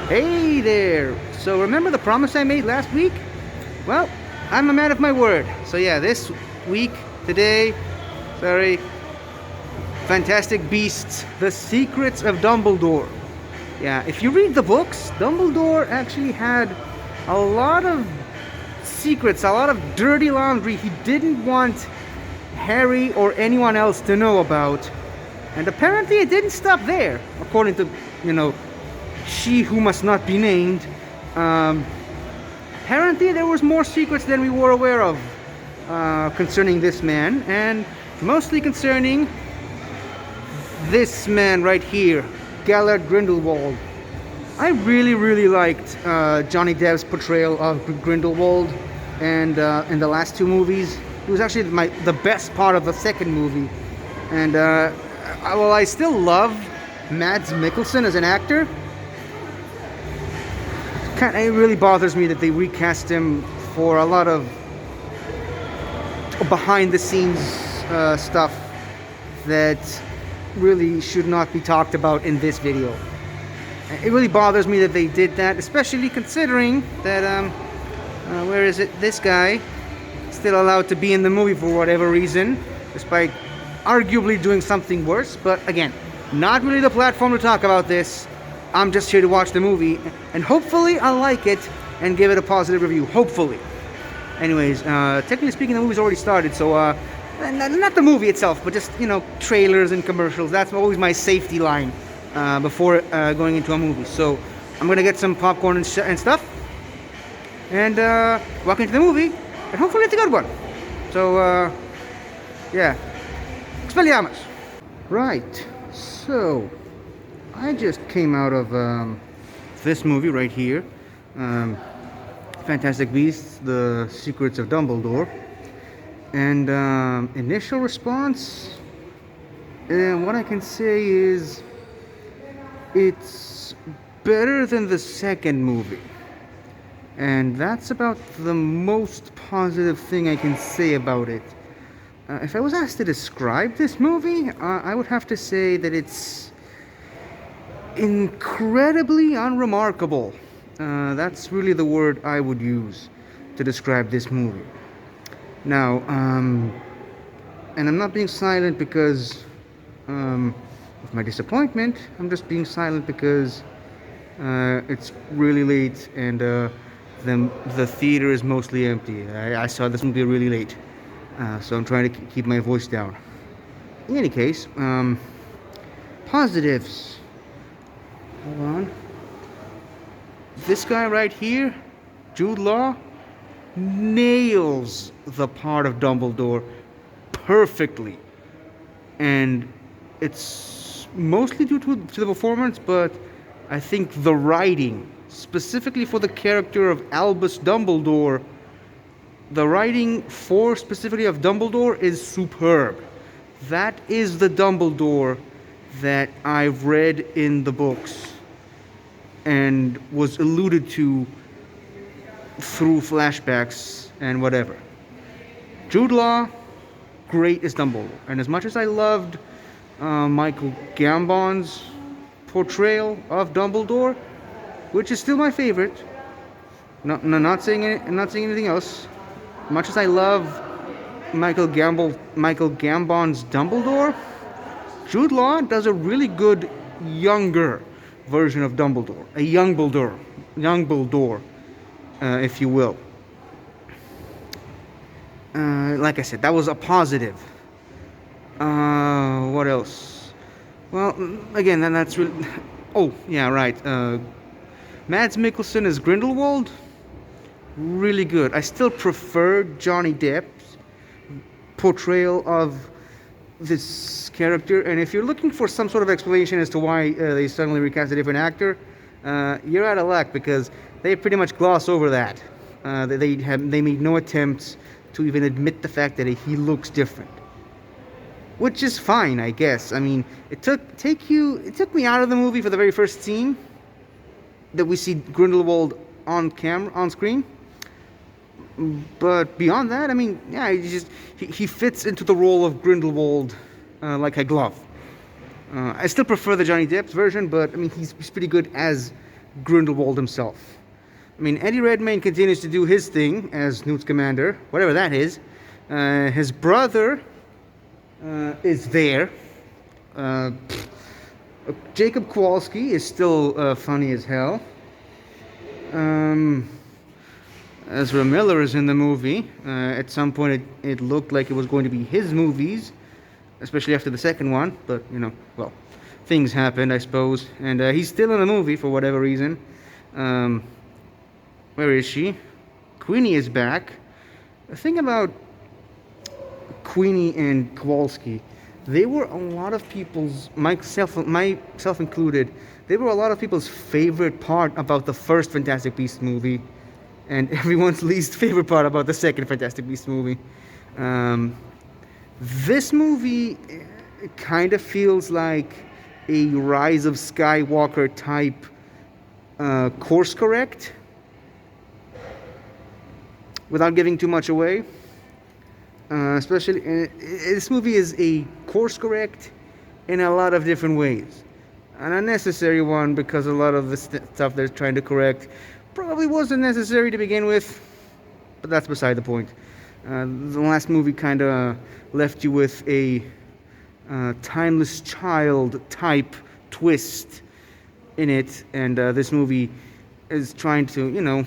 Hey there! So remember the promise I made last week? Well, I'm a man of my word. So yeah, this week, today, Fantastic Beasts, The Secrets of Dumbledore. Yeah, if you read the books, Dumbledore actually had a lot of secrets, a lot of dirty laundry he didn't want Harry or anyone else to know about. And apparently it didn't stop there, according to, she who must not be named. Apparently there was more secrets than we were aware of concerning this man, and mostly concerning this man right here, Gellert Grindelwald. I really liked Johnny Depp's portrayal of Grindelwald, and in the last two movies, it was actually the best part of the second movie. And I still love Mads Mikkelsen as an actor. It really bothers me that they recast him for a lot of behind-the-scenes stuff that really should not be talked about in this video. It really bothers me that they did that, especially considering that, this guy still allowed to be in the movie for whatever reason, despite arguably doing something worse. But again, not really the platform to talk about this. I'm just here to watch the movie, and hopefully I'll like it and give it a positive review. Hopefully. Anyways, technically speaking, the movie's already started, so not the movie itself, but just trailers and commercials. That's always my safety line before going into a movie. So I'm gonna get some popcorn and stuff, and walk into the movie, and hopefully it's a good one. So yeah, Expelliarmus. Right. So I just came out of this movie right here, Fantastic Beasts: The Secrets of Dumbledore, and initial response, what I can say is it's better than the second movie, and that's about the most positive thing I can say about it. If I was asked to describe this movie, I would have to say that it's incredibly unremarkable. That's really the word I would use to describe this movie. Now, and I'm not being silent because of my disappointment. I'm just being silent because it's really late, and the theater is mostly empty. I saw this movie really late, so I'm trying to keep my voice down. In any case, positives. Hold on. This guy right here, Jude Law, nails the part of Dumbledore perfectly. And it's mostly due to the performance, but I think the writing, specifically for the character of Albus Dumbledore, the writing for specifically of Dumbledore is superb. That is the Dumbledore that I've read in the books and was alluded to through flashbacks and whatever. Jude Law, great as Dumbledore. And as much as I loved Michael Gambon's portrayal of Dumbledore, which is still my favorite, not saying anything else. Much as I love Michael Gambon's Dumbledore, Jude Law does a really good younger version of Dumbledore, a young Dumbledore, if you will. Like I said, that was a positive. What else? Well, again, that's really. Oh, yeah, right. Mads Mikkelsen as Grindelwald, really good. I still prefer Johnny Depp's portrayal of this character, and if you're looking for some sort of explanation as to why they suddenly recast a different actor, you're out of luck, because they pretty much gloss over that. They made no attempts to even admit the fact that he looks different, which is fine, I guess. I mean, it took me out of the movie for the very first scene that we see Grindelwald on screen. But beyond that, I mean, yeah, he fits into the role of Grindelwald like a glove. I still prefer the Johnny Depp version, but I mean, he's pretty good as Grindelwald himself. I mean, Eddie Redmayne continues to do his thing as Newt Scamander, whatever that is. His brother is there. Uh, Jacob Kowalski is still funny as hell. Um, Ezra Miller is in the movie. At some point, it looked like it was going to be his movies, especially after the second one. But, well, things happened, I suppose. And he's still in the movie for whatever reason. Um, where is she? Queenie is back. The thing about Queenie and Kowalski, they were a lot of people's, myself included, they were a lot of people's favorite part about the first Fantastic Beasts movie, and everyone's least favorite part about the second Fantastic Beasts movie. This movie kind of feels like a Rise of Skywalker type course correct, without giving too much away. Especially, this movie is a course correct in a lot of different ways. An unnecessary one because a lot of the stuff they're trying to correct probably wasn't necessary to begin with, but that's beside the point. The last movie kind of left you with a timeless child type twist in it, and this movie is trying to,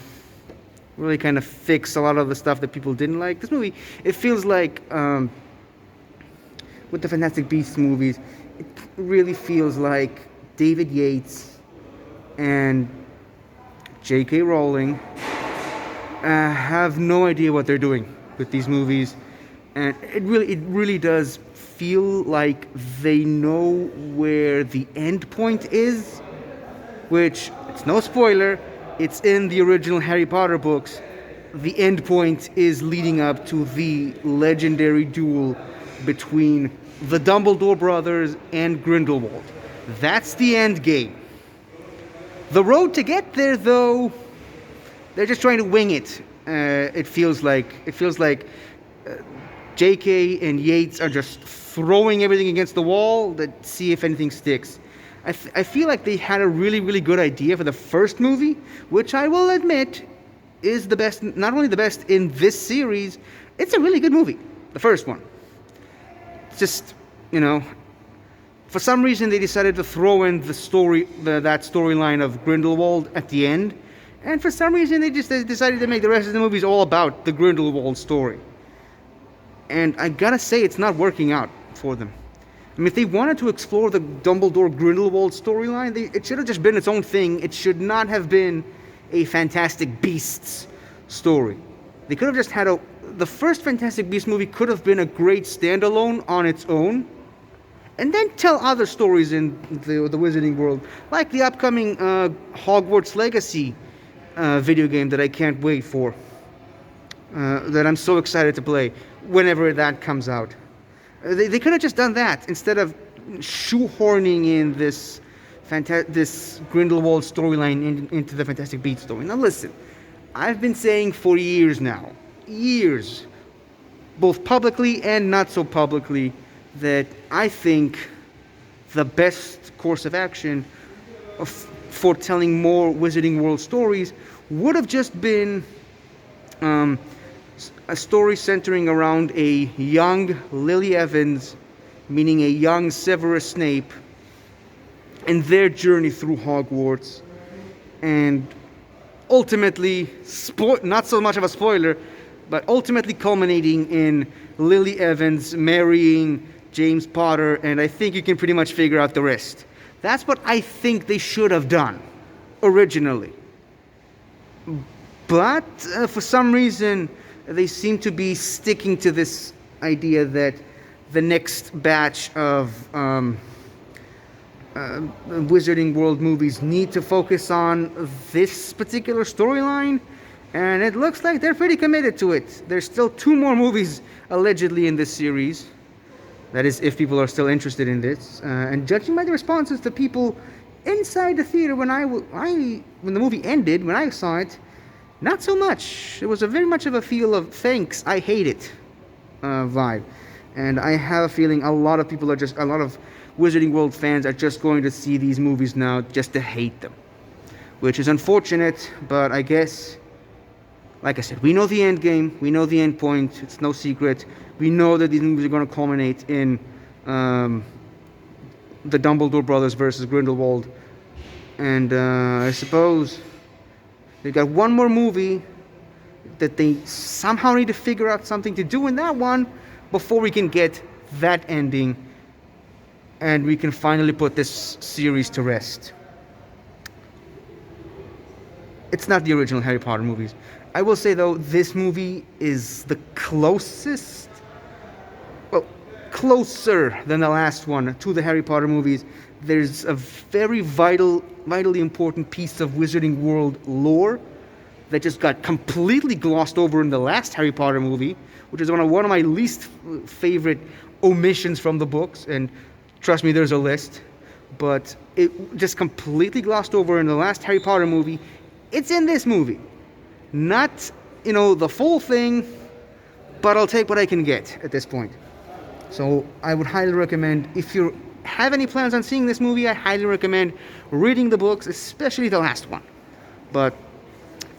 really kind of fix a lot of the stuff that people didn't like. This movie, it feels like, with the Fantastic Beasts movies, it really feels like David Yates and J.K. Rowling have no idea what they're doing with these movies, and it really does feel like they know where the end point is, which, it's no spoiler, it's in the original Harry Potter books. The end point is leading up to the legendary duel between the Dumbledore brothers and Grindelwald. That's the end game. The road to get there, though, they're just trying to wing it. It feels like J.K. and Yates are just throwing everything against the wall to see if anything sticks. I feel like they had a really, really good idea for the first movie, which I will admit is the best, not only the best in this series, it's a really good movie, the first one. It's just, for some reason they decided to throw in the story, that storyline of Grindelwald at the end, and for some reason they decided to make the rest of the movies all about the Grindelwald story. And I gotta say, it's not working out for them. I mean, if they wanted to explore the Dumbledore-Grindelwald storyline, it should have just been its own thing. It should not have been a Fantastic Beasts story. They could have just had the first Fantastic Beasts movie could have been a great standalone on its own, and then tell other stories in the Wizarding world, like the upcoming Hogwarts Legacy video game that I can't wait for, that I'm so excited to play whenever that comes out. They could have just done that instead of shoehorning in this Grindelwald storyline into the Fantastic Beasts story. Now listen, I've been saying for years now, both publicly and not so publicly, that I think the best course of action for telling more Wizarding World stories would have just been a story centering around a young Lily Evans, meaning a young Severus Snape, and their journey through Hogwarts, and ultimately, not so much of a spoiler, but ultimately culminating in Lily Evans marrying James Potter, and I think you can pretty much figure out the rest. That's what I think they should have done originally. But for some reason, they seem to be sticking to this idea that the next batch of Wizarding World movies need to focus on this particular storyline, and it looks like they're pretty committed to it. There's still 2 more movies allegedly in this series. That is, if people are still interested in this. And judging by the responses to people inside the theater when the movie ended, when I saw it, not so much. It was a very much of a feel of thanks, I hate it vibe. And I have a feeling a lot of Wizarding World fans are just going to see these movies now just to hate them. which is unfortunate, but I guess, like I said, we know the end game, we know the end point, it's no secret. We know that these movies are going to culminate in the Dumbledore brothers versus Grindelwald. And I suppose they got one more movie that they somehow need to figure out something to do in that one before we can get that ending and we can finally put this series to rest. It's not the original Harry Potter movies. I will say though, this movie is the closest, well, closer than the last one to the Harry Potter movies. There's a very vitally important piece of Wizarding World lore that just got completely glossed over in the last Harry Potter movie, which is one of my least favorite omissions from the books. And trust me, there's a list. But it just completely glossed over in the last Harry Potter movie. It's in this movie. Not, the full thing, but I'll take what I can get at this point. So I would highly recommend, if you have any plans on seeing this movie, I highly recommend reading the books, especially the last one. But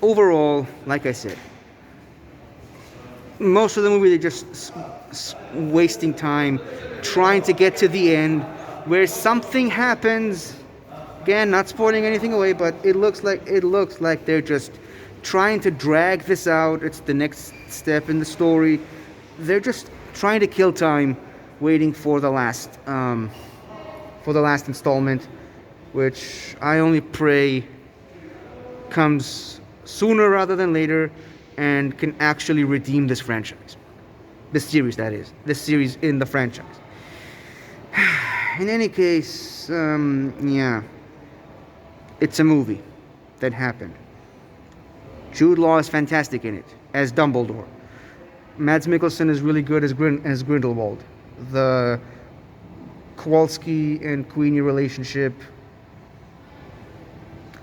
overall, like I said, most of the movie, they're just wasting time trying to get to the end where something happens. Again, not spoiling anything away, but it looks like they're just trying to drag this out. It's the next step in the story. They're just trying to kill time, waiting for the last installment, which I only pray comes sooner rather than later and can actually redeem this franchise. This series, that is. This series in the franchise. In any case, yeah. It's a movie that happened. Jude Law is fantastic in it, as Dumbledore. Mads Mikkelsen is really good as Grindelwald. The Kowalski and Queenie relationship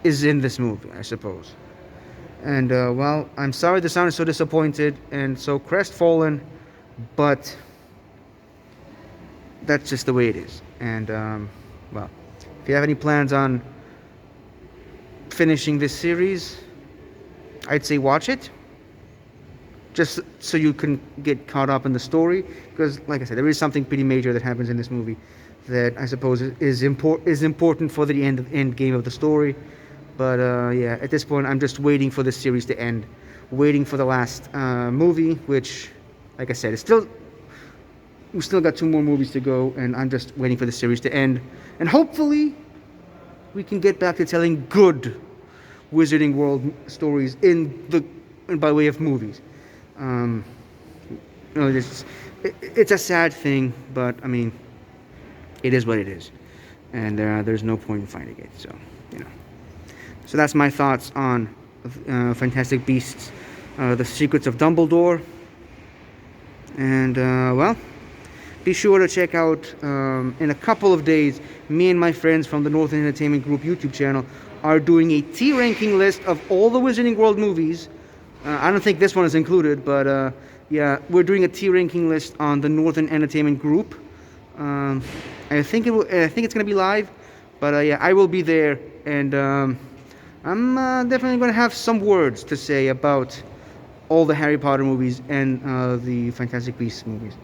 is in this movie, I suppose. And, well, I'm sorry the sound is so disappointed and so crestfallen, but that's just the way it is. And, well, if you have any plans on finishing this series, I'd say watch it, just so you can get caught up in the story, because, like I said, there is something pretty major that happens in this movie that I suppose is important for the end game of the story. But yeah, at this point, I'm just waiting for this series to end, waiting for the last movie, which, like I said, we still got 2 more movies to go, and I'm just waiting for the series to end, and hopefully we can get back to telling good Wizarding World stories by way of movies. It's a sad thing, but I mean, it is what it is, and there's no point in fighting it. So, So that's my thoughts on Fantastic Beasts: The Secrets of Dumbledore. And well, be sure to check out in a couple of days. Me and my friends from the Northern Entertainment Group YouTube channel are doing a T ranking list of all the Wizarding World movies. I don't think this one is included, but yeah, we're doing a T ranking list on the Northern Entertainment Group. I think it's gonna be live, but yeah, I will be there, and I'm definitely gonna have some words to say about all the Harry Potter movies and the Fantastic Beasts movies.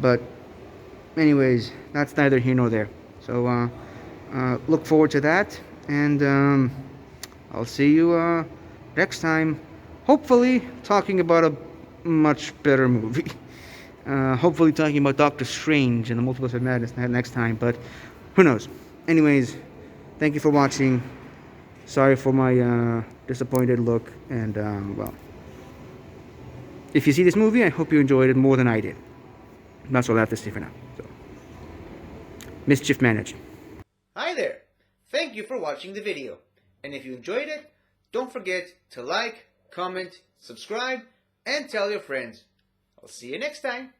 But anyways, that's neither here nor there. So look forward to that, and I'll see you next time. Hopefully talking about a much better movie. Hopefully talking about Doctor Strange and the Multiverse of Madness next time, but who knows. Anyways, thank you for watching. Sorry for my disappointed look, and well, if you see this movie, I hope you enjoyed it more than I did. That's all I have to say for now. So, mischief managed. Hi there! Thank you for watching the video. And if you enjoyed it, don't forget to like, comment, subscribe, and tell your friends. I'll see you next time.